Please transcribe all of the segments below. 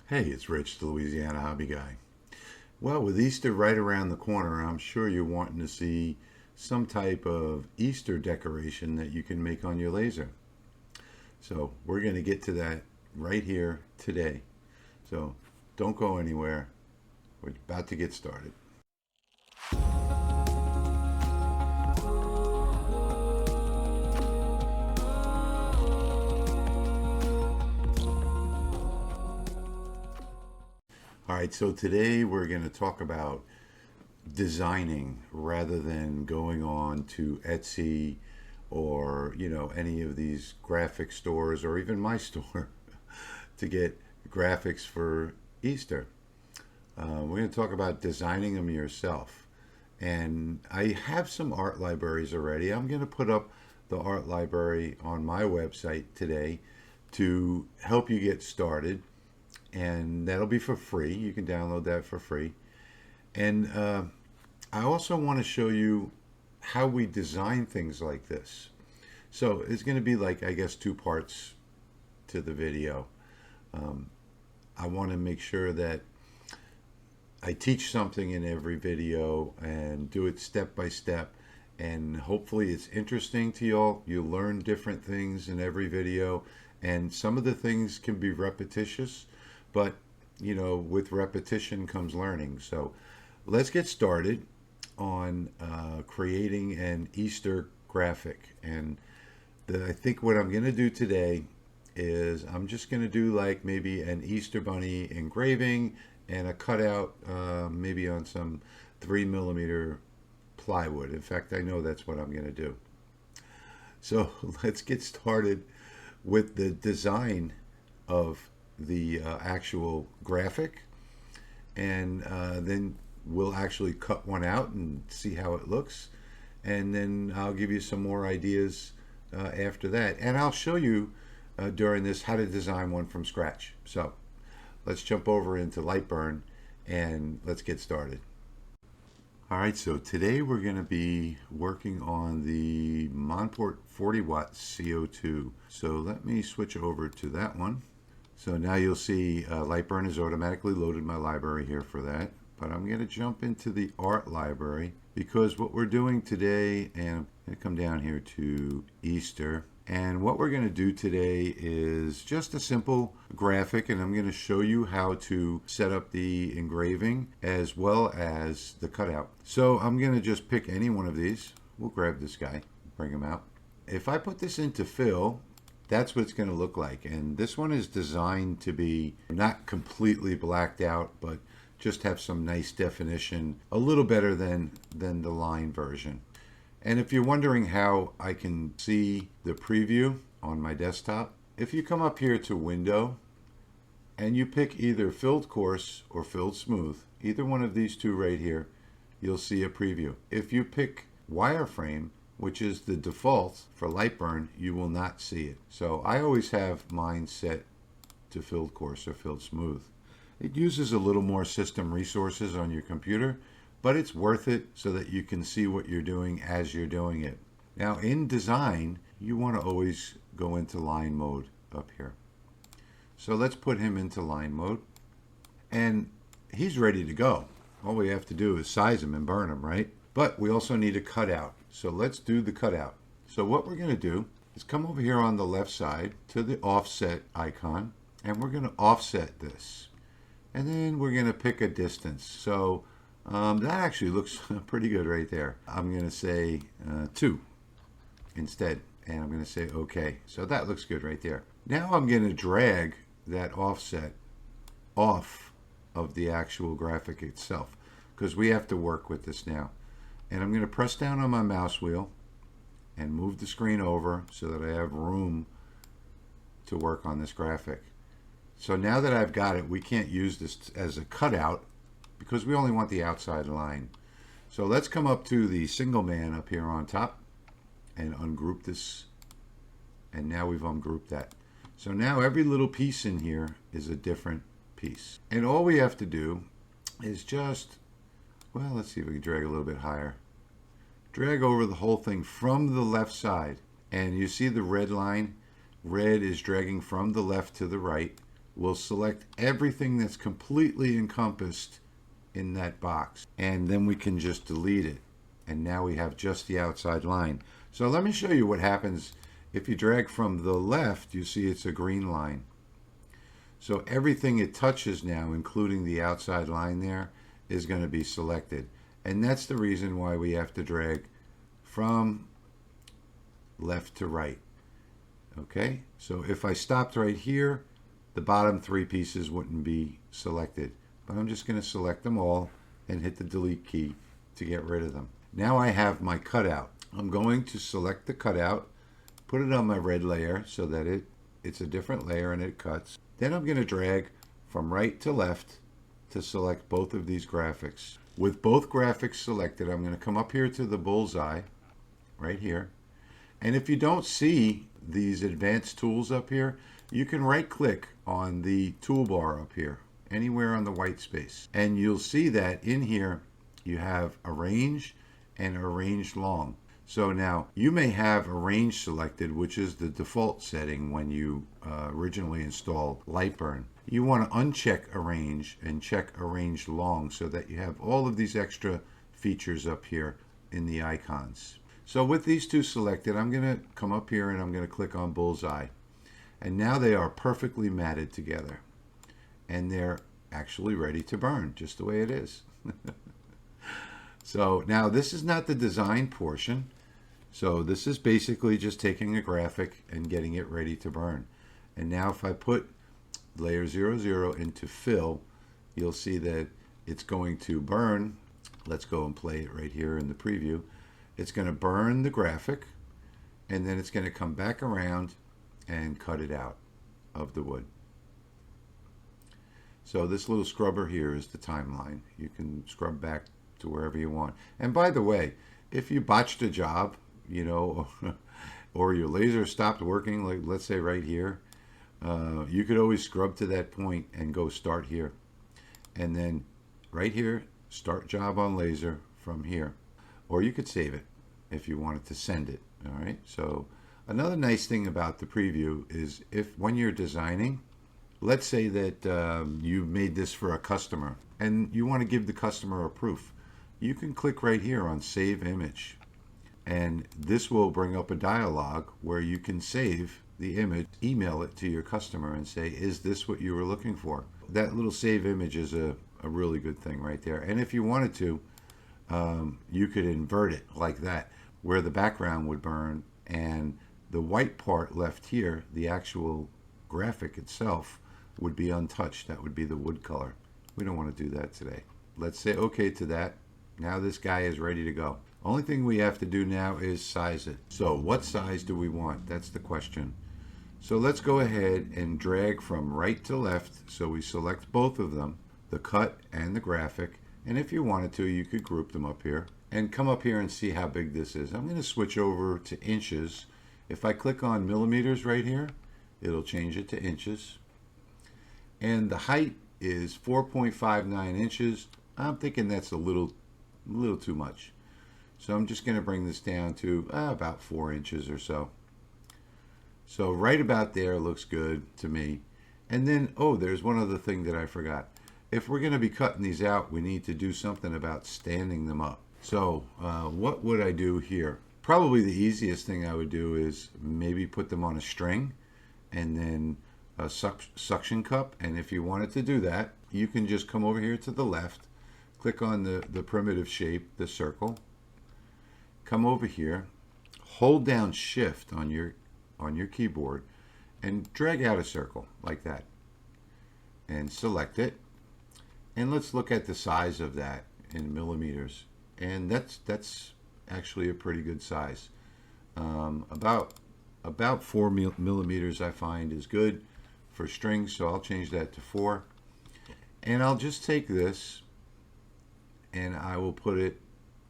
Hey, it's Rich, the Louisiana Hobby Guy. Well, with Easter right around the corner, I'm sure you're wanting to see some type of Easter decoration that you can make on your laser. So we're going to get to that right here today. So don't go anywhere. We're about to get started. All right, so today we're going to talk about designing rather than going on to Etsy or, any of these graphic stores or even my store to get graphics for Easter. We're going to talk about designing them yourself. And I have some art libraries already. I'm going to put up the art library on my website today to help you get started. And that'll be for free. You can download that for free. And I also want to show you how we design things like this. So it's going to be like, I guess, two parts to the video. I want to make sure that I teach something in every video and do it step by step. And hopefully it's interesting to y'all. You learn different things in every video. And some of the things can be repetitious, but with repetition comes learning. So let's get started on creating an Easter graphic. And I think what I'm going to do today is I'm just going to do like maybe an Easter bunny engraving and a cutout maybe on some 3mm plywood. In fact, I know that's what I'm going to do. So let's get started with the design of the actual graphic, and then we'll actually cut one out and see how it looks, and then I'll give you some more ideas after that, and I'll show you during this how to design one from scratch. So let's jump over into Lightburn and let's get started. All right, so today we're going to be working on the Monport 40 watt CO2. So let me switch over to that one. So now you'll see Lightburn has automatically loaded my library here for that. But I'm going to jump into the art library because what we're doing today, and I'm going to come down here to Easter. And what we're going to do today is just a simple graphic, and I'm going to show you how to set up the engraving as well as the cutout. So I'm going to just pick any one of these. We'll grab this guy, bring him out. If I put this into fill, that's what it's going to look like. And this one is designed to be not completely blacked out, but just have some nice definition, a little better than the line version. And if you're wondering how I can see the preview on my desktop, if you come up here to Window and you pick either Filled Coarse or Filled Smooth, either one of these two right here, you'll see a preview. If you pick Wireframe, which is the default for Lightburn, you will not see it. So I always have mine set to Filled Coarse or Filled Smooth. It uses a little more system resources on your computer, but it's worth it so that you can see what you're doing as you're doing it. Now in design, you want to always go into line mode up here. So let's put him into line mode, and he's ready to go. All we have to do is size him and burn him, right? But we also need a cutout. So let's do the cutout. So what we're going to do is come over here on the left side to the offset icon, and we're going to offset this. And then we're going to pick a distance. So that actually looks pretty good right there. I'm going to say 2 instead, and I'm going to say OK. So that looks good right there. Now I'm going to drag that offset off of the actual graphic itself because we have to work with this now. And I'm going to press down on my mouse wheel and move the screen over so that I have room to work on this graphic. So now that I've got it, we can't use this as a cutout because we only want the outside line. So let's come up to the single man up here on top and ungroup this. And now we've ungrouped that. So now every little piece in here is a different piece. And all we have to do is just, well, let's see if we can drag a little bit higher. Drag over the whole thing from the left side. And you see the red line? Red is dragging from the left to the right. will select everything that's completely encompassed in that box. And then we can just delete it. And now we have just the outside line. So let me show you what happens if you drag from the left. You see it's a green line. So everything it touches now, including the outside line there, is going to be selected. And that's the reason why we have to drag from left to right. Okay, so if I stopped right here, the bottom three pieces wouldn't be selected. But I'm just going to select them all and hit the delete key to get rid of them. Now I have my cutout. I'm going to select the cutout, put it on my red layer so that it's a different layer and it cuts. Then I'm going to drag from right to left to select both of these graphics. With both graphics selected, I'm going to come up here to the bullseye right here. And if you don't see these advanced tools up here, you can right click on the toolbar up here, anywhere on the white space. And you'll see that in here you have arrange and arrange long. So now you may have arrange selected, which is the default setting when you originally installed Lightburn. You want to uncheck arrange and check arrange long so that you have all of these extra features up here in the icons. So with these two selected, I'm going to come up here and I'm going to click on bullseye. And now they are perfectly matted together. And they're actually ready to burn, just the way it is. So now this is not the design portion. So this is basically just taking a graphic and getting it ready to burn. And now if I put layer 00 into fill, you'll see that it's going to burn. Let's go and play it right here in the preview. It's going to burn the graphic, and then it's going to come back around and cut it out of the wood. So this little scrubber here is the timeline. You can scrub back to wherever you want. And by the way, if you botched a job, you know, or your laser stopped working, like let's say right here, you could always scrub to that point and go start here. And then right here, start job on laser from here. Or you could save it if you wanted to send it. All right. So another nice thing about the preview is if when you're designing, let's say that you made this for a customer and you want to give the customer a proof, you can click right here on Save Image. And this will bring up a dialog where you can save the image, email it to your customer and say, is this what you were looking for? That little save image is a really good thing right there. And if you wanted to, you could invert it like that, where the background would burn and the white part left here, the actual graphic itself, would be untouched. That would be the wood color. We don't want to do that today. Let's say okay to that. Now this guy is ready to go. Only thing we have to do now is size it. So what size do we want? That's the question. So let's go ahead and drag from right to left. So we select both of them, the cut and the graphic. And if you wanted to, you could group them up here and come up here and see how big this is. I'm going to switch over to inches. If I click on millimeters right here, it'll change it to inches. And the height is 4.59 inches. I'm thinking that's a little too much. So I'm just going to bring this down to about 4 inches or so. So right about there looks good to me. And then, oh, there's one other thing that I forgot. If we're going to be cutting these out, we need to do something about standing them up. So what would I do here? Probably the easiest thing I would do is maybe put them on a string and then a suction cup. And if you wanted to do that, you can just come over here to the left, click on the primitive shape, the circle, come over here, hold down Shift on your keyboard and drag out a circle like that and select it. And let's look at the size of that in millimeters. And that's actually a pretty good size. About 4 millimeters I find is good for strings, so I'll change that to 4. And I'll just take this and I will put it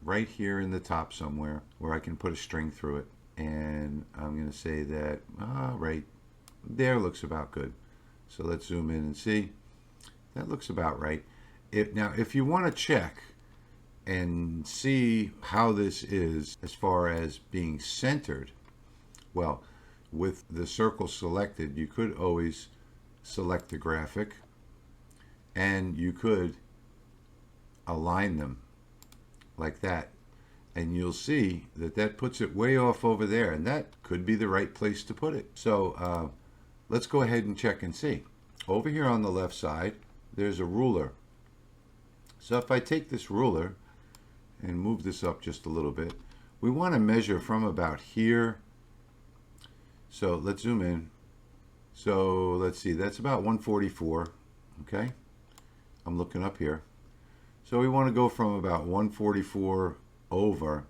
right here in the top somewhere where I can put a string through it. And I'm going to say that right there looks about good. So let's zoom in and see. That looks about right. Now, if you want to check and see how this is as far as being centered, well, with the circle selected, you could always select the graphic, and you could align them like that. And you'll see that that puts it way off over there, and that could be the right place to put it. So let's go ahead and check and see. Over here on the left side, there's a ruler. So if I take this ruler and move this up just a little bit, we want to measure from about here. So let's zoom in. So let's see, that's about 144. Okay, I'm looking up here. So we want to go from about 144 over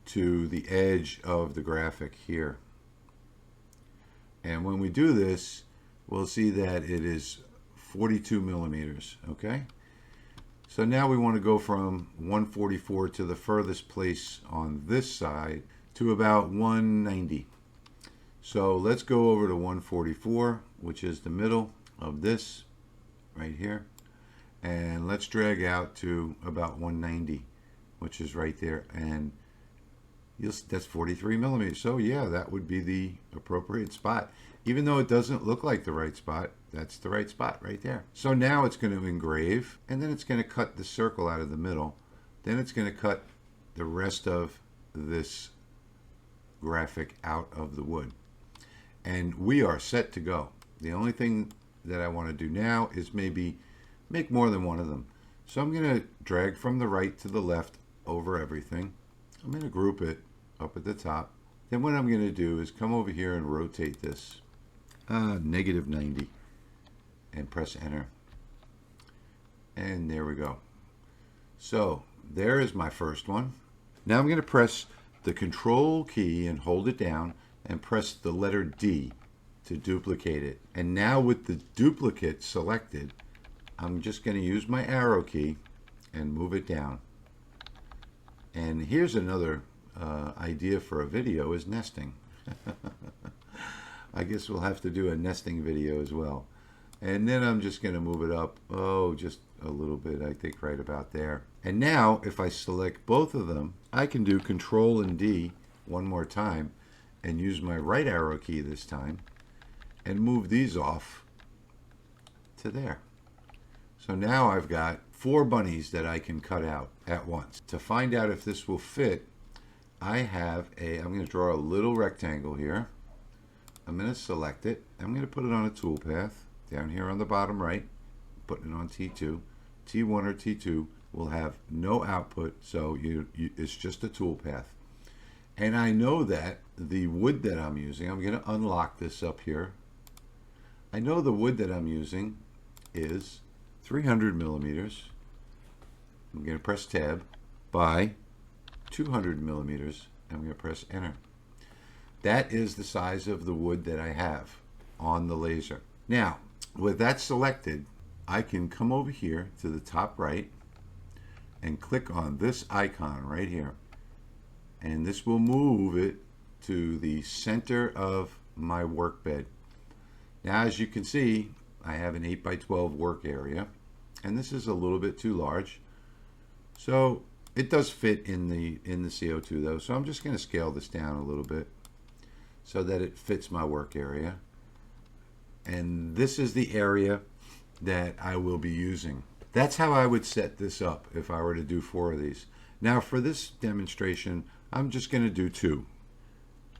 to the edge of the graphic here. And when we do this, we'll see that it is 42 millimeters. Okay, so now we want to go from 144 to the furthest place on this side to about 190. So let's go over to 144, which is the middle of this right here, and let's drag out to about 190, which is right there, and that's 43 millimeters. So yeah, that would be the appropriate spot. Even though it doesn't look like the right spot, that's the right spot right there. So now it's going to engrave, and then it's going to cut the circle out of the middle. Then it's going to cut the rest of this graphic out of the wood. And we are set to go. The only thing that I want to do now is maybe make more than one of them. So I'm going to drag from the right to the left over everything. I'm going to group it up at the top. Then what I'm going to do is come over here and rotate this -90 and press enter. And there we go. So there is my first one. Now I'm going to press the control key and hold it down and press the letter D to duplicate it. And now with the duplicate selected, I'm just going to use my arrow key and move it down. And here's another idea for a video, is nesting. I guess we'll have to do a nesting video as well. And then I'm just going to move it up, just a little bit, I think right about there. And now if I select both of them, I can do Control and D one more time and use my right arrow key this time and move these off to there. So now I've got 4 bunnies that I can cut out at once. To find out if this will fit, I'm going to draw a little rectangle here. I'm going to select it. I'm going to put it on a toolpath down here on the bottom right, putting it on T2. T1 or T2 will have no output, so it's just a toolpath. And I know that the wood that I'm using, I'm going to unlock this up here. I know the wood that I'm using is 300 millimeters. I'm going to press tab by 200 millimeters. I'm going to press enter. That is the size of the wood that I have on the laser. Now, with that selected, I can come over here to the top right and click on this icon right here. And this will move it to the center of my workbed. Now, as you can see, I have an 8x12 work area, and this is a little bit too large. So it does fit in the CO2 though. So I'm just going to scale this down a little bit so that it fits my work area. And this is the area that I will be using. That's how I would set this up if I were to do 4 of these. Now for this demonstration, I'm just going to do 2.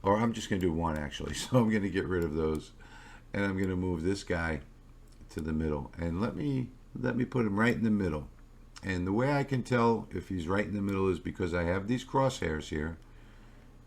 Or I'm just going to do 1 actually. So I'm going to get rid of those. And I'm going to move this guy to the middle. And let me put him right in the middle. And the way I can tell if he's right in the middle is because I have these crosshairs here.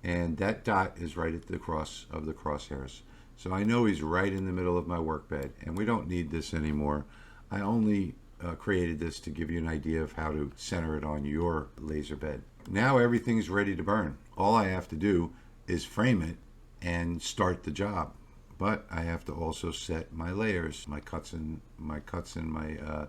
And that dot is right at the cross of the crosshairs. So I know he's right in the middle of my workbed. And we don't need this anymore. I only created this to give you an idea of how to center it on your laser bed. Now everything's ready to burn. All I have to do is frame it and start the job. But I have to also set my layers, my cuts and my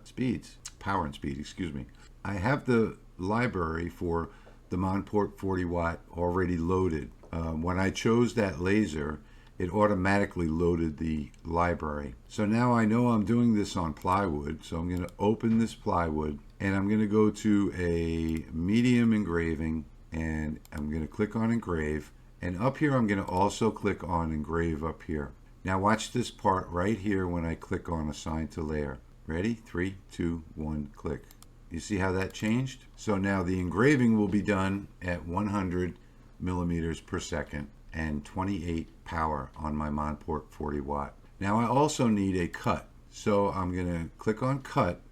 speeds, power and speed, excuse me. I have the library for the Monport 40 watt already loaded. When I chose that laser, it automatically loaded the library. So now I know I'm doing this on plywood, so I'm going to open this plywood and I'm going to go to a medium engraving and I'm going to click on engrave, and up here I'm going to also click on engrave up here. Now watch this part right here when I click on Assign to Layer. Ready? 3, 2, 1, click. You see how that changed? So now the engraving will be done at 100 millimeters per second and 28 power on my Monport 40 watt. Now I also need a cut. So I'm going to click on cut.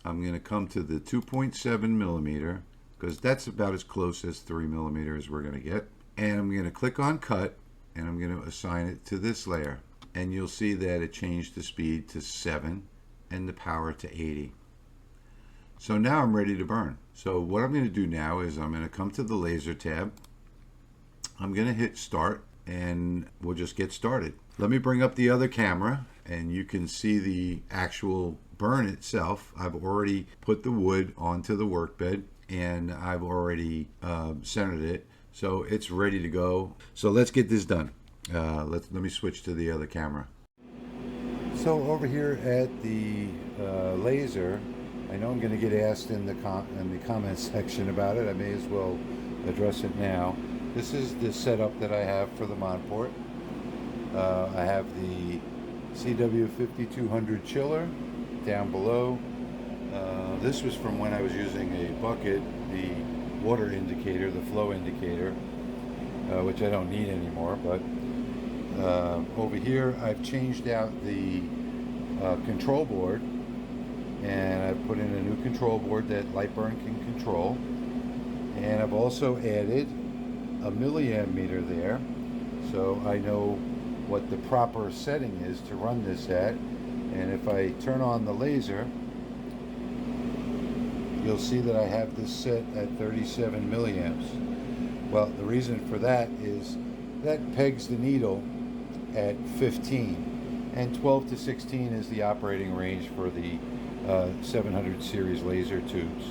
I'm going to come to the 2.7 millimeter because that's about as close as 3 millimeters we're going to get. And I'm going to click on cut and I'm going to assign it to this layer. And you'll see that it changed the speed to 7 and the power to 80. So now I'm ready to burn. So what I'm going to do now is I'm going to come to the laser tab. I'm going to hit start and we'll just get started. Let me bring up the other camera and you can see the actual burn itself. I've already put the wood onto the workbed and I've already centered it. So it's ready to go. So let's get this done. Let me switch to the other camera. So over here at the laser, I know I'm going to get asked in the comments section about it. I may as well address it now. This is the setup that I have for the Monport. I have the CW5200 chiller down below. This was from when I was using a bucket, the water indicator, the flow indicator, which I don't need anymore. But over here I've changed out the control board and I've put in a new control board that Lightburn can control, and I've also added a milliamp meter there so I know what the proper setting is to run this at. And if I turn on the laser, you'll see that I have this set at 37 milliamps. Well, the reason for that is that pegs the needle at 15, and 12 to 16 is the operating range for the 700 series laser tubes.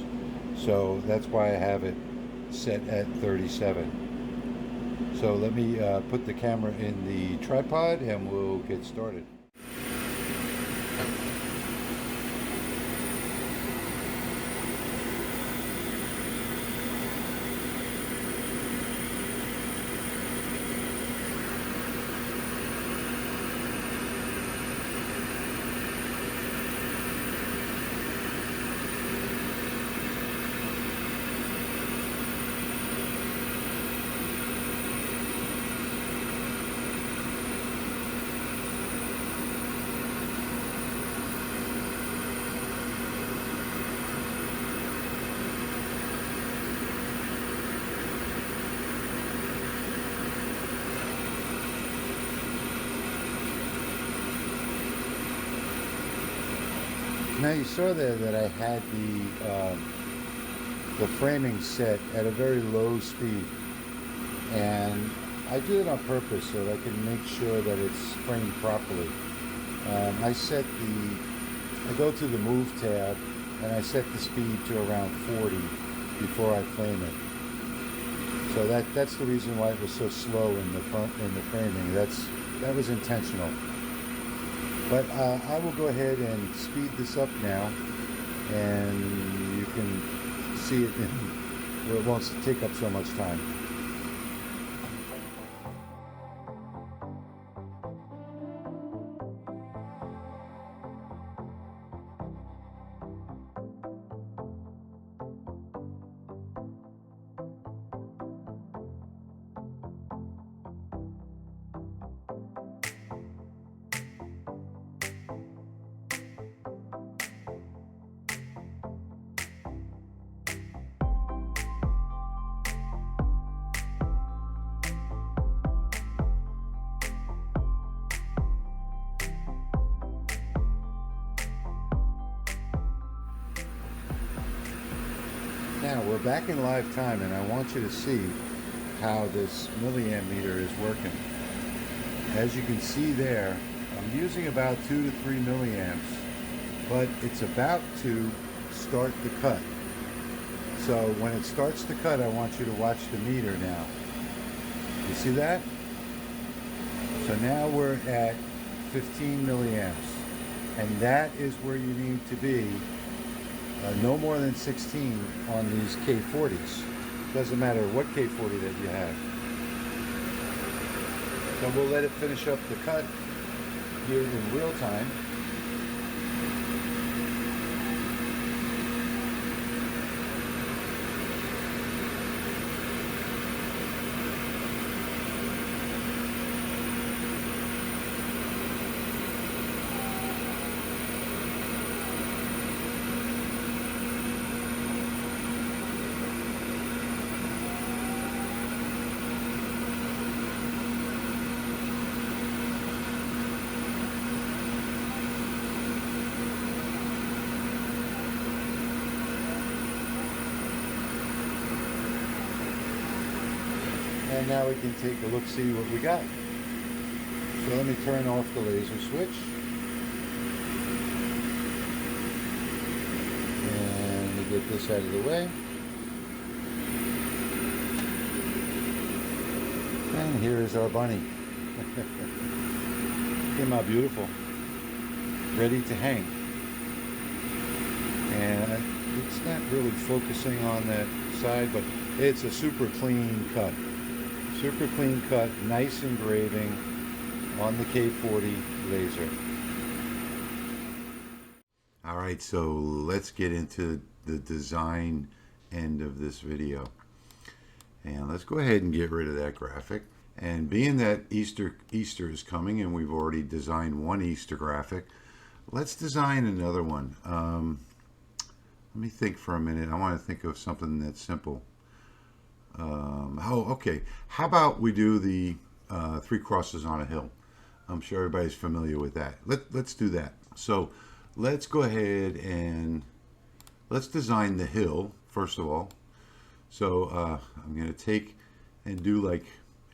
So that's why I have it set at 37. So let me put the camera in the tripod and we'll get started. Now you saw there that I had the framing set at a very low speed, and I do it on purpose so that I can make sure that it's framed properly. I go to the move tab and I set the speed to around 40 before I frame it. So that's the reason why it was so slow in the framing. That was intentional. But I will go ahead and speed this up now, and you can see it where it won't take up so much time. Now we're back in live time, and I want you to see how this milliamp meter is working. As you can see there, I'm using about 2 to 3 milliamps, but it's about to start the cut. So when it starts to cut, I want you to watch the meter now. You see that? So now we're at 15 milliamps, and that is where you need to be. No more than 16 on these K40s. Doesn't matter what K40 that you have. So we'll let it finish up the cut, here in real time. And now we can take a look, see what we got. So let me turn off the laser switch. And let me get this out of the way. And here is our bunny. Came out beautiful. Ready to hang. And it's not really focusing on that side, but it's a super clean cut. Super clean cut, nice engraving on the K40 laser. All right, so let's get into the design end of this video. And let's go ahead and get rid of that graphic. And being that Easter is coming and we've already designed one Easter graphic, let's design another one. Let me think for a minute. I want to think of something that's simple. Okay. How about we do the 3 crosses on a hill? I'm sure everybody's familiar with that. Let's do that. So let's go ahead and let's design the hill first of all. So I'm going to take and do like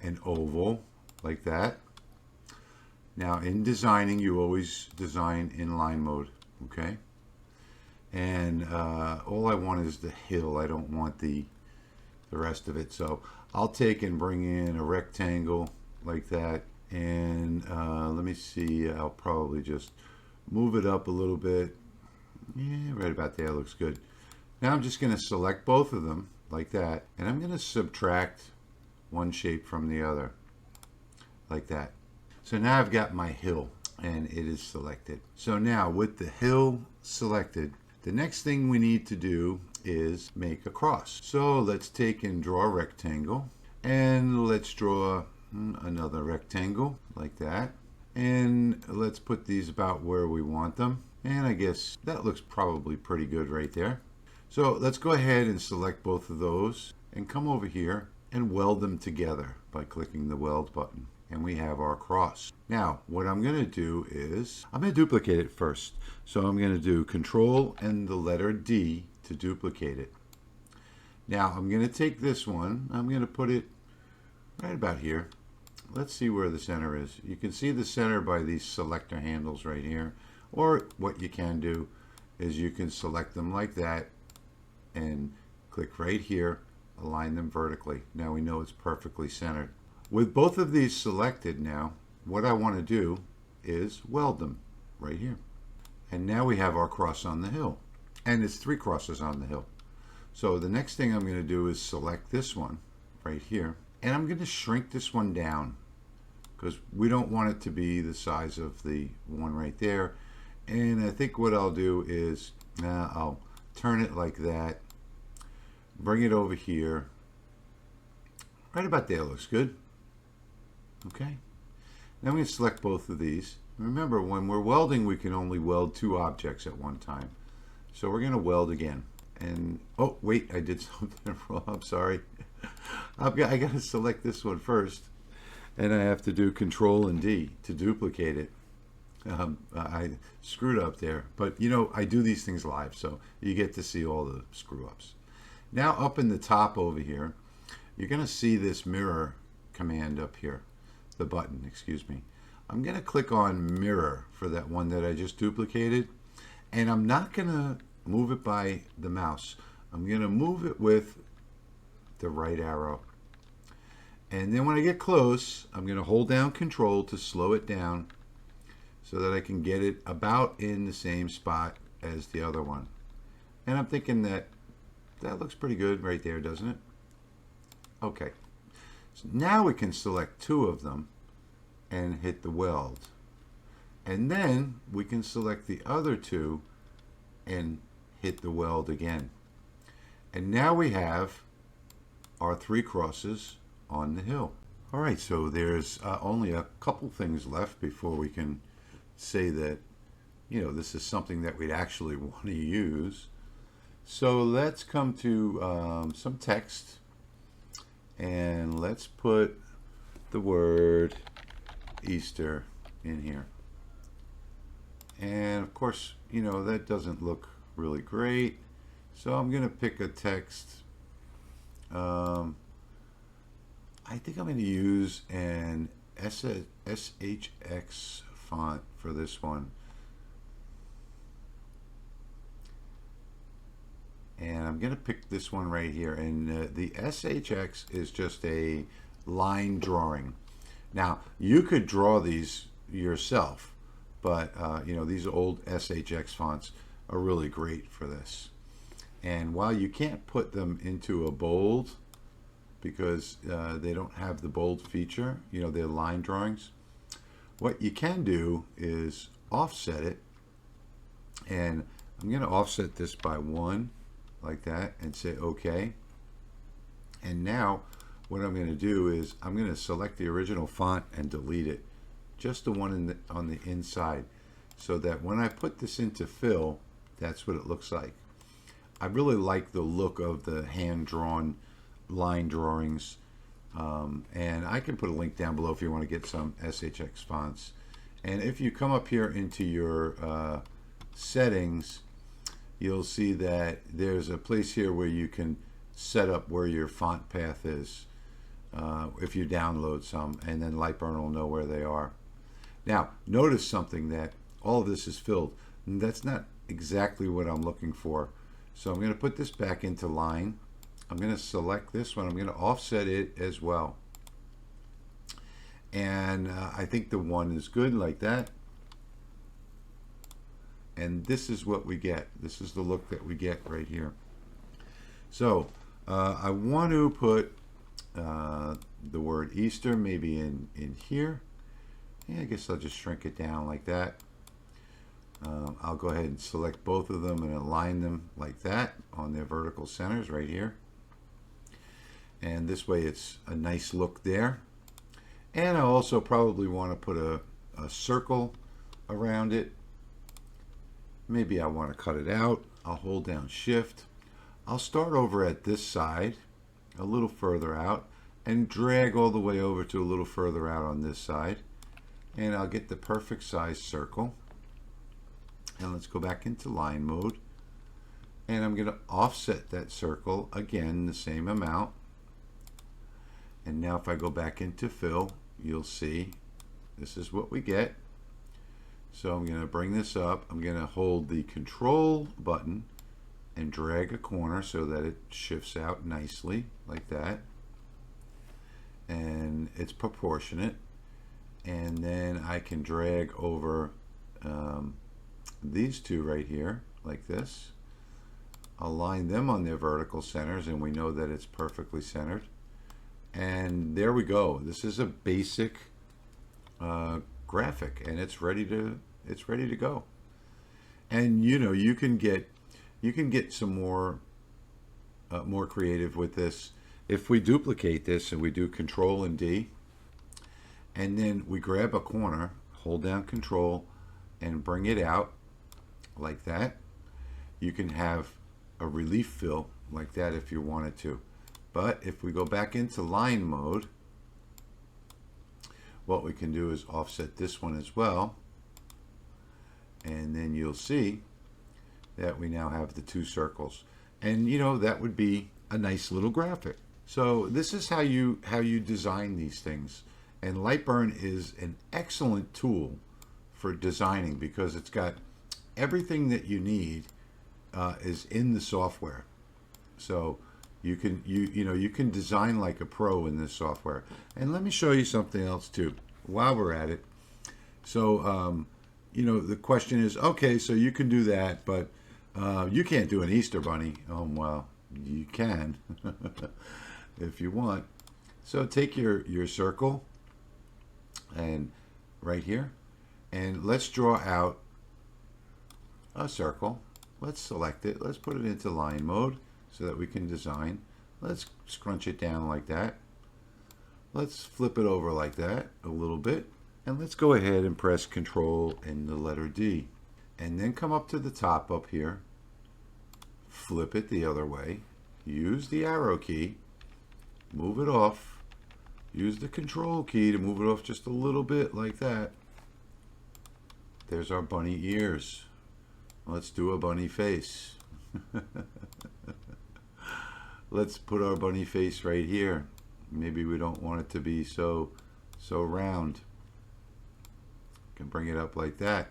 an oval like that. Now in designing, you always design in line mode, okay? And all I want is the hill. I don't want the rest of it. So I'll take and bring in a rectangle like that, and let me see, I'll probably just move it up a little bit. Yeah, right about there, looks good. Now I'm just going to select both of them like that, and I'm going to subtract one shape from the other like that. So now I've got my hill and it is selected. So now with the hill selected, the next thing we need to do is make a cross. So let's take and draw a rectangle, and let's draw another rectangle like that, and let's put these about where we want them, and I guess that looks probably pretty good right there. So let's go ahead and select both of those and come over here and weld them together by clicking the weld button, and we have our cross. Now what I'm going to do is I'm going to duplicate it first. So I'm going to do Control and the letter D to duplicate it. Now I'm going to take this one, I'm going to put it right about here. Let's see where the center is. You can see the center by these selector handles right here, or what you can do is you can select them like that and click right here, align them vertically. Now we know it's perfectly centered. With both of these selected now, what I want to do is weld them right here. And now we have our cross on the hill. And it's 3 crosses on the hill. So the next thing I'm going to do is select this one right here. And I'm going to shrink this one down because we don't want it to be the size of the one right there. And I think what I'll do is I'll turn it like that. Bring it over here. Right about there looks good. Okay. Now I'm going to select both of these. Remember, when we're welding, we can only weld 2 objects at one time. So we're going to weld again. And, oh, wait, I did something wrong. I'm sorry. I got to select this one first. And I have to do Control and D to duplicate it. I screwed up there. But, you know, I do these things live, so you get to see all the screw-ups. Now, up in the top over here, you're going to see this mirror command up here. The button, excuse me. I'm going to click on mirror for that one that I just duplicated. And I'm not going to move it by the mouse. I'm going to move it with the right arrow. And then when I get close, I'm going to hold down Control to slow it down so that I can get it about in the same spot as the other one. And I'm thinking that looks pretty good right there, doesn't it? Okay. So now we can select 2 of them and hit the weld. And then we can select the other two and hit the weld again. And now we have our 3 crosses on the hill. All right, so there's only a couple things left before we can say that, you know, this is something that we'd actually want to use. So let's come to some text, and let's put the word Easter in here. And of course, you know, that doesn't look really great. So I'm going to pick a text. I think I'm going to use an SHX font for this one. And I'm going to pick this one right here. And the SHX is just a line drawing. Now, you could draw these yourself, but you know, these old SHX fonts are really great for this. And while you can't put them into a bold because they don't have the bold feature, you know, they're line drawings, what you can do is offset it. And I'm going to offset this by 1 like that and say OK. And now what I'm going to do is I'm going to select the original font and delete it, just the one on the inside, so that when I put this into fill, that's what it looks like. I really like the look of the hand-drawn line drawings, and I can put a link down below if you want to get some SHX fonts. And if you come up here into your settings, you'll see that there's a place here where you can set up where your font path is if you download some, and then Lightburn will know where they are. Now, notice something, that all of this is filled. And that's not exactly what I'm looking for. So I'm going to put this back into line. I'm going to select this one. I'm going to offset it as well. And I think the 1 is good like that. And this is what we get. This is the look that we get right here. So I want to put the word Easter maybe in here. Yeah, I guess I'll just shrink it down like that. I'll go ahead and select both of them and align them like that on their vertical centers right here. And this way it's a nice look there. And I also probably want to put a circle around it. Maybe I want to cut it out. I'll hold down Shift. I'll start over at this side, a little further out, and drag all the way over to a little further out on this side. And I'll get the perfect size circle. And let's go back into line mode. And I'm going to offset that circle again the same amount. And now if I go back into fill, you'll see this is what we get. So I'm going to bring this up. I'm going to hold the control button and drag a corner so that it shifts out nicely like that. And it's proportionate. And then I can drag over these two right here like this. Align them on their vertical centers, and we know that it's perfectly centered. And there we go. This is a basic graphic, and it's ready to go. And you know, you can get some more creative with this. If we duplicate this and we do Control and D, and then we grab a corner, hold down Control, and bring it out like that, you can have a relief fill like that if you wanted to. But if we go back into line mode, what we can do is offset this one as well, and then you'll see that we now have the 2 circles. And you know, that would be a nice little graphic. So this is how you design these things. And Lightburn is an excellent tool for designing because it's got everything that you need is in the software. So you can design like a pro in this software. And let me show you something else too while we're at it. So you know, the question is, okay, so you can do that, but you can't do an Easter bunny. Oh, well, you can if you want. So take your circle and right here, And let's draw out a circle. Let's select it. Let's put it into line mode so that we can design. Let's scrunch it down like that. Let's flip it over like that a little bit. And let's go ahead and press Control and the letter D. And then come up to the top up here. Flip it the other way. Use the arrow key. Move it off. Use the Control key to move it off just a little bit like that. There's our bunny ears. Let's do a bunny face. Let's put our bunny face right here. Maybe we don't want it to be so round. Can bring it up like that.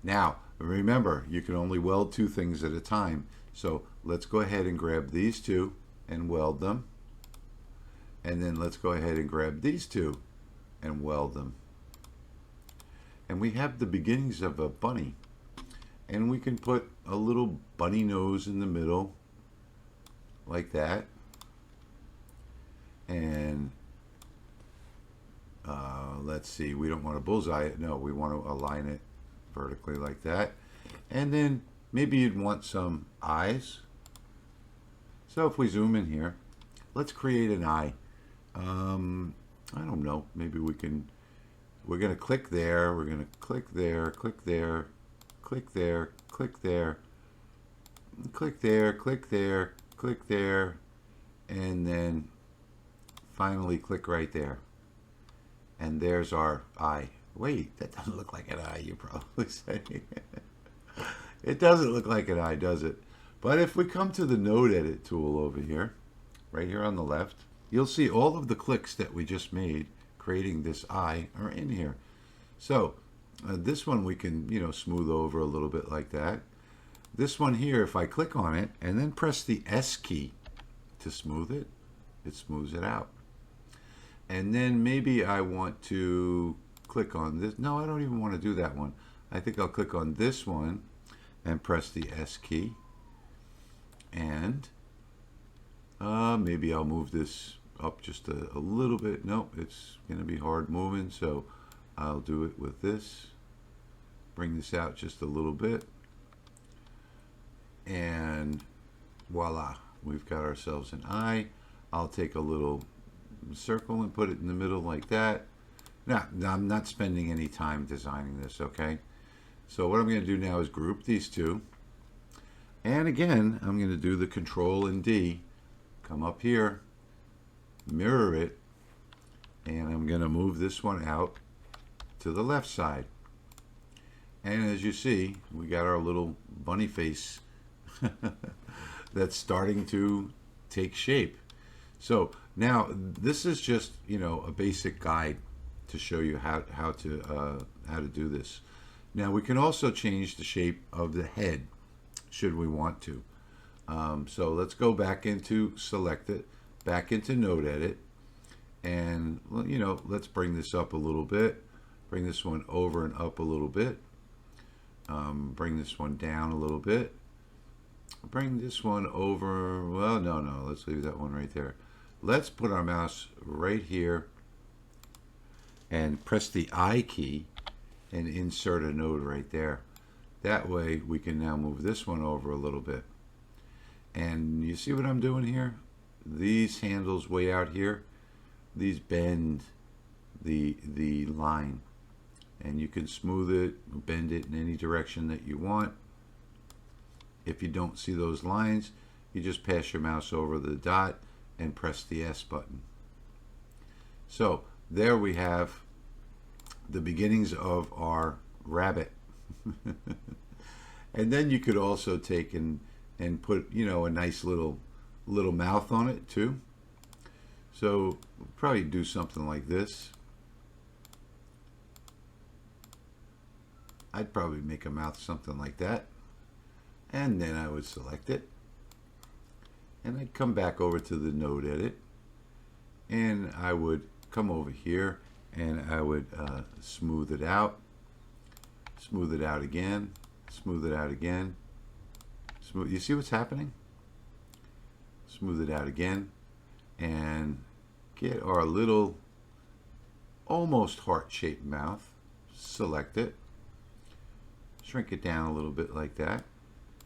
Now, remember, you can only weld two things at a time. So let's go ahead and grab these two and weld them. And then let's go ahead and grab these two and weld them. And we have the beginnings of a bunny. And we can put a little bunny nose in the middle, like that. And let's see, we don't want to bullseye it. No, we want to align it vertically like that. And then maybe you'd want some eyes. So if we zoom in here, let's create an eye. I don't know, maybe we can, we're going to click there, we're going to click there, click there, click there, click there, click there, click there, click there, and then finally click right there. And there's our eye. Wait, that doesn't look like an eye, you're probably saying. It doesn't look like an eye, does it? But if we come to the node edit tool over here, right here on the left, you'll see all of the clicks that we just made creating this eye are in here. So this one we can, smooth over a little bit like that. This one here, if I click on it and then press the S key to smooth it, it smooths it out. And then maybe I want to click on this. No, I don't even want to do that one. I think I'll click on this one and press the S key. And maybe I'll move this up just a little bit. Nope, it's going to be hard moving, so I'll do it with this. Bring this out just a little bit. And voila, we've got ourselves an eye. I'll take a little circle and put it in the middle like that. Now, I'm not spending any time designing this, okay? So what I'm going to do now is group these two. And again, I'm going to do the Control and D. Come up here, mirror it, and I'm going to move this one out to the left side. And as you see, we got our little bunny face that's starting to take shape. So now this is just, a basic guide to show you how to do this. Now we can also change the shape of the head should we want to. So let's go back into select it, back into node edit, and let's bring this up a little bit, bring this one over and up a little bit, bring this one down a little bit, bring this one over, well, no, let's leave that one right there. Let's put our mouse right here and press the I key and insert a node right there. That way we can now move this one over a little bit. And you see what I'm doing here? These handles way out here, these bend the line. And you can smooth it, bend it in any direction that you want. If you don't see those lines, you just pass your mouse over the dot and press the S button. So there we have the beginnings of our rabbit. And then you could also take and put, a nice little mouth on it too. So we'll probably do something like this. I'd probably make a mouth something like that. And then I would select it. And I'd come back over to the node edit. And I would come over here and I would smooth it out. Smooth it out again. Smooth it out again. Smooth. You see what's happening? Smooth it out again. And get our little almost heart-shaped mouth. select it, shrink it down a little bit like that,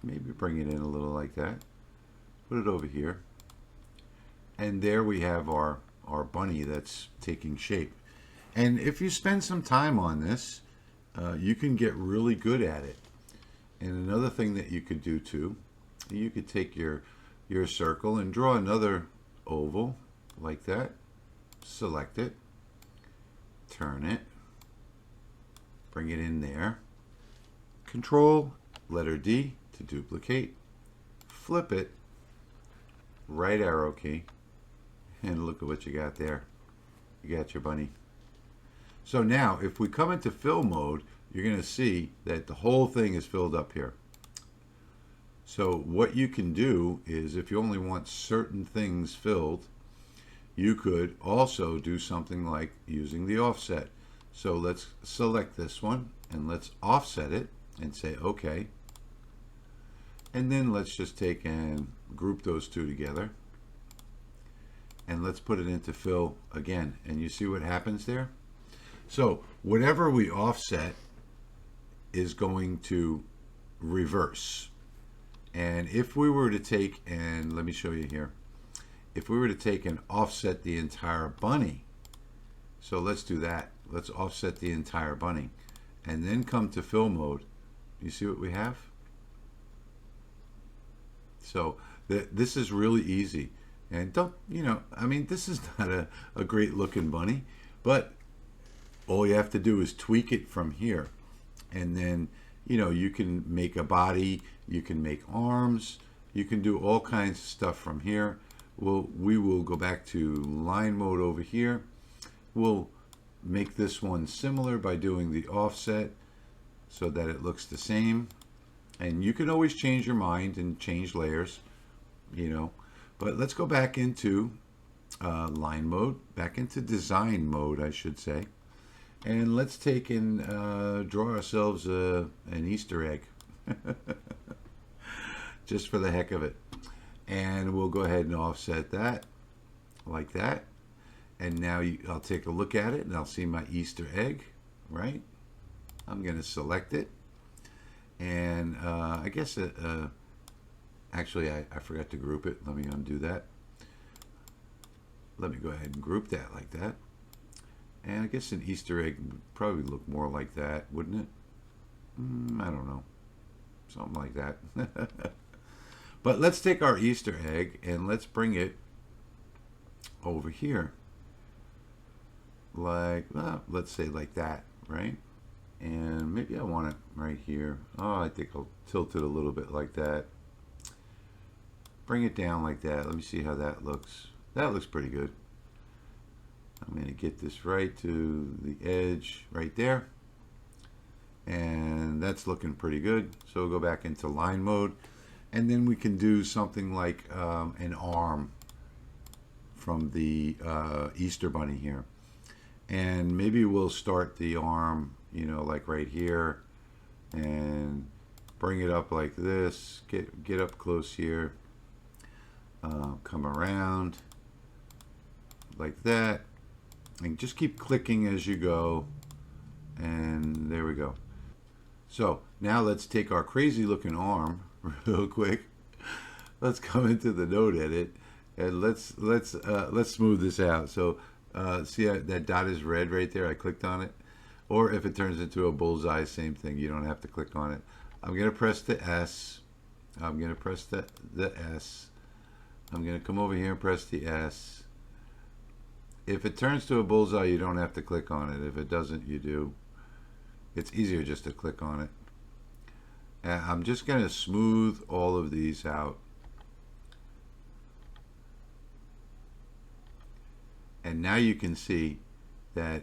maybe bring it in a little like that, put it over here, and there we have our bunny that's taking shape. And if you spend some time on this, you can get really good at it. And another thing that you could do too, you could take your circle and draw another oval like that, select it, turn it, bring it in there, Control letter D to duplicate, flip it, right arrow key, and look at what you got there. You got your bunny. So now if we come into fill mode, you're going to see that the whole thing is filled up here. So what you can do is, if you only want certain things filled, you could also do something like using the offset. So let's select this one and let's offset it and say OK. And then let's just take and group those two together. And let's put it into fill again. And you see what happens there? So whatever we offset is going to reverse. And if we were to take, and let me show you here, if we were to take and offset the entire bunny, so let's do that. Let's offset the entire bunny and then come to fill mode. You see what we have? So this is really easy. And don't, you know, I mean, this is not a great looking bunny, but all you have to do is tweak it from here. And then, you know, you can make a body, you can make arms, you can do all kinds of stuff from here. We will go back to line mode over here. We'll make this one similar by doing the offset so that it looks the same. And you can always change your mind and change layers, you know. But let's go back into line mode, back into design mode, I should say. And let's take and draw ourselves an Easter egg. Just for the heck of it. And we'll go ahead and offset that like that. And now I'll take a look at it and I'll see my Easter egg, right? I'm going to select it. And I guess actually I forgot to group it. Let me undo that. Let me go ahead and group that like that. And I guess an Easter egg would probably look more like that, wouldn't it? I don't know. Something like that. But let's take our Easter egg and let's bring it over here. Like, let's say like that, right? And maybe I want it right here. Oh, I think I'll tilt it a little bit like that. Bring it down like that. Let me see how that looks. That looks pretty good. I'm going to get this right to the edge right there. And that's looking pretty good. So we'll go back into line mode. And then we can do something like an arm from the Easter bunny here. And maybe we'll start the arm, you know, like right here. And bring it up like this. Get up close here. Come around like that. And just keep clicking as you go. And there we go. So now let's take our crazy looking arm real quick. Let's come into the node edit and let's smooth this out. So see how that dot is red right there? I clicked on it. Or if it turns into a bullseye, same thing. You don't have to click on it. I'm going to press the S. I'm going to press the S. I'm going to come over here and press the S. If it turns to a bullseye, you don't have to click on it. If it doesn't, you do. It's easier just to click on it. And I'm just going to smooth all of these out. And now you can see that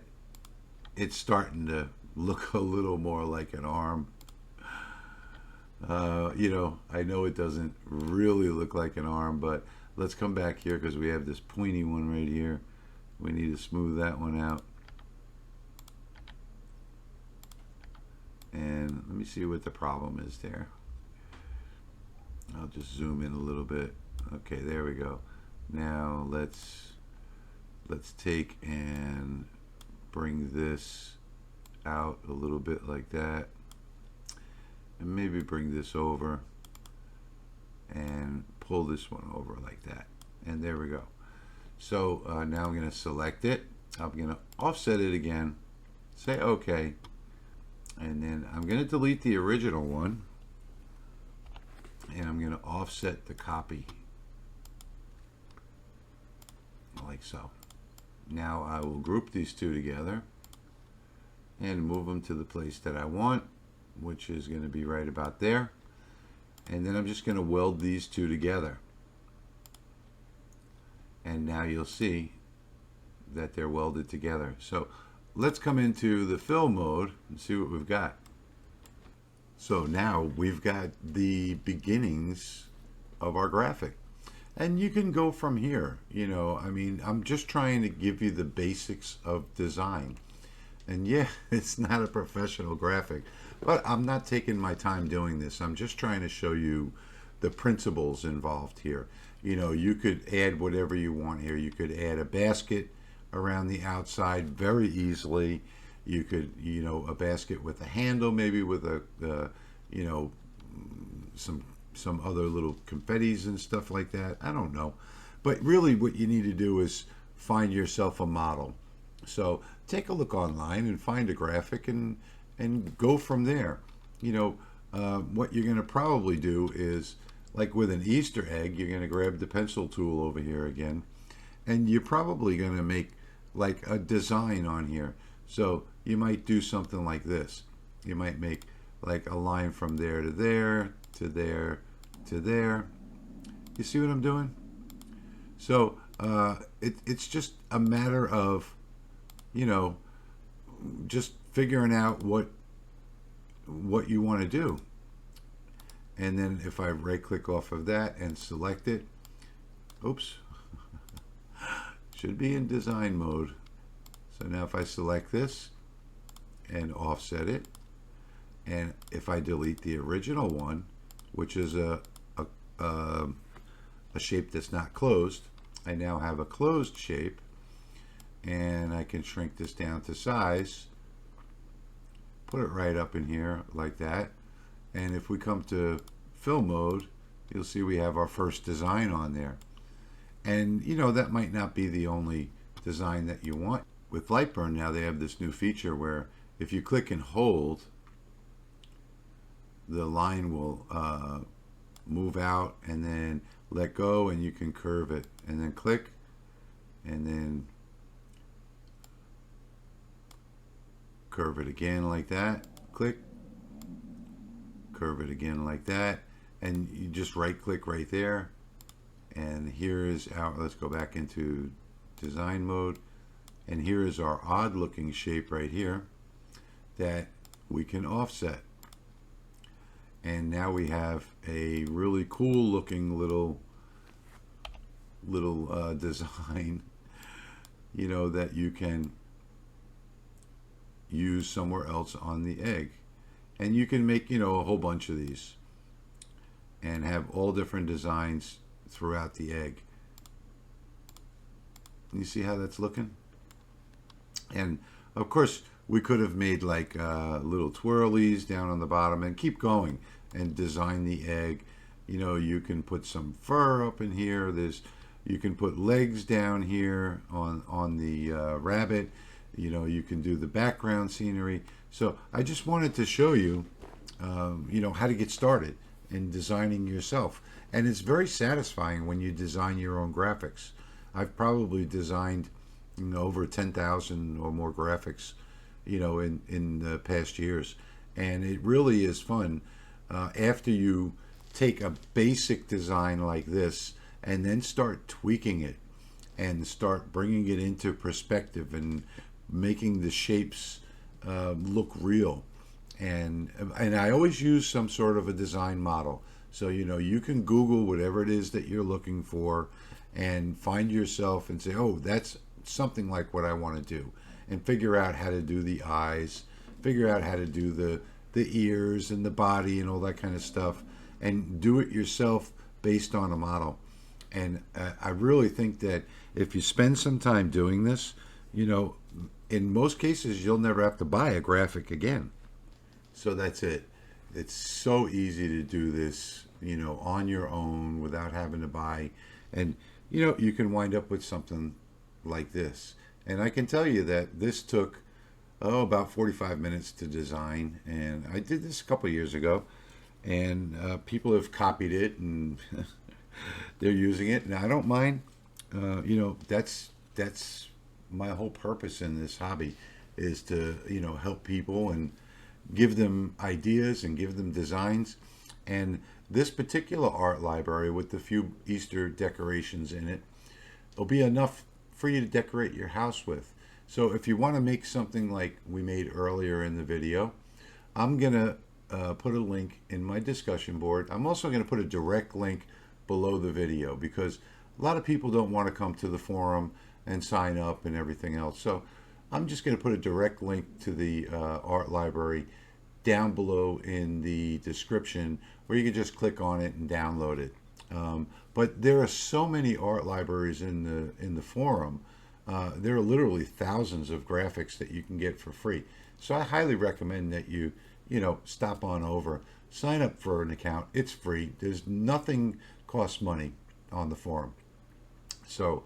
it's starting to look a little more like an arm. You know, I know it doesn't really look like an arm, but let's come back here because we have this pointy one right here. We need to smooth that one out. And let me see what the problem is there. I'll just zoom in a little bit. Okay, there we go. Now let's take and bring this out a little bit like that, and maybe bring this over and pull this one over like that, and there we go. So now I'm going to select it, I'm going to offset it again, say OK, and then I'm going to delete the original one, and I'm going to offset the copy like so. Now I will group these two together and move them to the place that I want, which is going to be right about there. And then I'm just going to weld these two together. And now you'll see that they're welded together. So let's come into the fill mode and see what we've got. So now we've got the beginnings of our graphic. And you can go from here, you know, I mean, I'm just trying to give you the basics of design. And yeah, it's not a professional graphic, but I'm not taking my time doing this. I'm just trying to show you the principles involved here. You know, you could add whatever you want here. You could add a basket around the outside very easily. You could, you know, a basket with a handle, maybe with a, you know, some other little confettis and stuff like that. I don't know. But really what you need to do is find yourself a model. So take a look online and find a graphic and go from there. You know, what you're going to probably do is, like with an Easter egg, you're going to grab the pencil tool over here again, and you're probably going to make like a design on here. So you might do something like this. You might make like a line from there to there, to there, to there. You see what I'm doing? So it's just a matter of, you know, just figuring out what you want to do. And then if I right click off of that and select it, oops, should be in design mode. So now if I select this and offset it, and if I delete the original one, which is a shape that's not closed, I now have a closed shape, and I can shrink this down to size, put it right up in here like that. And if we come to fill mode, you'll see we have our first design on there. And you know, that might not be the only design that you want. With Lightburn now, they have this new feature where if you click and hold, the line will move out and then let go, and you can curve it, and then click, and then curve it again like that, click, curve it again like that, and you just right click right there. And here is our, let's go back into design mode, and here is our odd looking shape right here that we can offset. And now we have a really cool looking little design, you know, that you can use somewhere else on the egg. And you can make, you know, a whole bunch of these and have all different designs throughout the egg. You see how that's looking? And of course we could have made like little twirlies down on the bottom and keep going and design the egg. You know, you can put some fur up in here. You can put legs down here on the rabbit. You know, you can do the background scenery. So I just wanted to show you, you know, how to get started in designing yourself. And it's very satisfying when you design your own graphics. I've probably designed, you know, over 10,000 or more graphics, you know, in the past years. And it really is fun after you take a basic design like this and then start tweaking it and start bringing it into perspective and making the shapes look real. And I always use some sort of a design model. So, you know, you can Google whatever it is that you're looking for and find yourself and say, oh, that's something like what I want to do, and figure out how to do the eyes, figure out how to do the ears and the body and all that kind of stuff, and do it yourself based on a model. And I really think that if you spend some time doing this, you know, in most cases, you'll never have to buy a graphic again. So that's it. It's so easy to do this, on your own without having to buy. And, you can wind up with something like this. And I can tell you that this took, about 45 minutes to design. And I did this a couple of years ago. And people have copied it and they're using it. And I don't mind. That's my whole purpose in this hobby is to, help people and give them ideas and give them designs. And this particular art library with the few Easter decorations in it will be enough for you to decorate your house with. So if you want to make something like we made earlier in the video, I'm going to put a link in my discussion board. I'm also going to put a direct link below the video because a lot of people don't want to come to the forum and sign up and everything else. So I'm just going to put a direct link to the art library down below in the description where you can just click on it and download it. But there are so many art libraries in the forum. There are literally thousands of graphics that you can get for free. So I highly recommend that you stop on over, sign up for an account. It's free. There's nothing costs money on the forum. So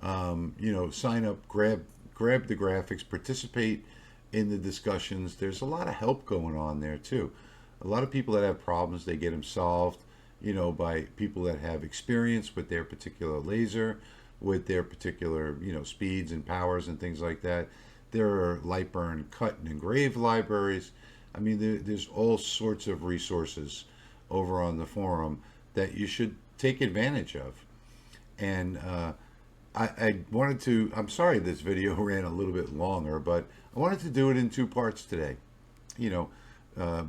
sign up, grab the graphics, participate in the discussions. There's a lot of help going on there too. A lot of people that have problems, they get them solved, by people that have experience with their particular laser, with their particular, speeds and powers and things like that. There are Lightburn, Cut, and Engrave libraries. I mean, there's all sorts of resources over on the forum that you should take advantage of. And I wanted to, I'm sorry this video ran a little bit longer, but I wanted to do it in two parts today.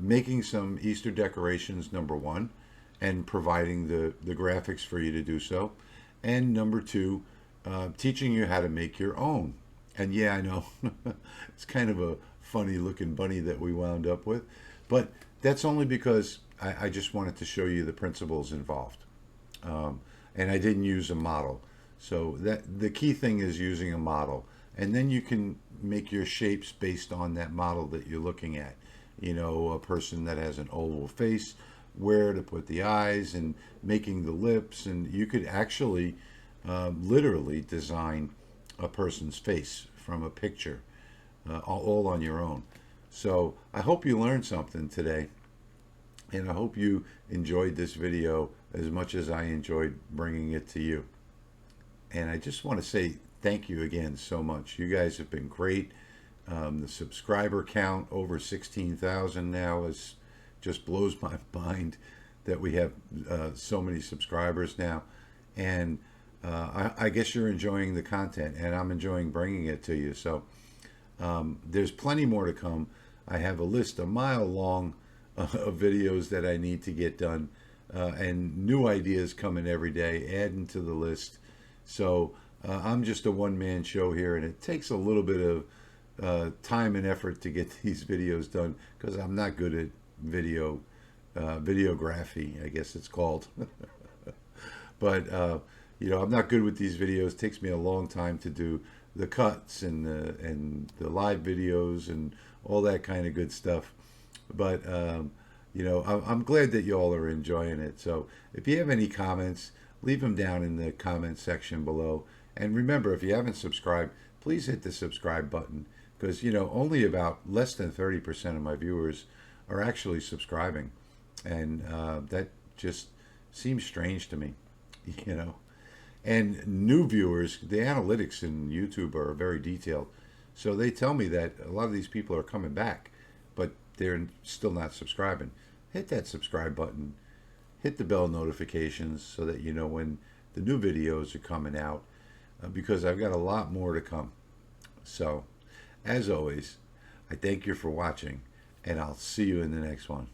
Making some Easter decorations, number one, and providing the graphics for you to do so. And number two, teaching you how to make your own. And yeah, I know, it's kind of a funny looking bunny that we wound up with, but that's only because I just wanted to show you the principles involved. And I didn't use a model. So that the key thing is using a model, and then you can make your shapes based on that model that you're looking at. A person that has an oval face, where to put the eyes and making the lips, and you could actually literally design a person's face from a picture, all on your own. So I hope you learned something today, and I hope you enjoyed this video as much as I enjoyed bringing it to you. And I just want to say thank you again so much. You guys have been great. The subscriber count over 16,000 now just blows my mind that we have so many subscribers now. And I guess you're enjoying the content, and I'm enjoying bringing it to you. So there's plenty more to come. I have a list a mile long of videos that I need to get done, and new ideas coming every day, adding to the list. So I'm just a one-man show here, and it takes a little bit of time and effort to get these videos done because I'm not good at videography, I guess it's called. But I'm not good with these videos. It takes me a long time to do the cuts and the live videos and all that kind of good stuff. But I'm glad that you all are enjoying it. So if you have any comments, leave them down in the comment section below. And remember, if you haven't subscribed, please hit the subscribe button, because only about less than 30% of my viewers are actually subscribing, and that just seems strange to me. And new viewers, the analytics in YouTube are very detailed, so they tell me that a lot of these people are coming back, but they're still not subscribing. Hit that subscribe button, hit the bell notifications so that you know when the new videos are coming out, because I've got a lot more to come. So as always, I thank you for watching, and I'll see you in the next one.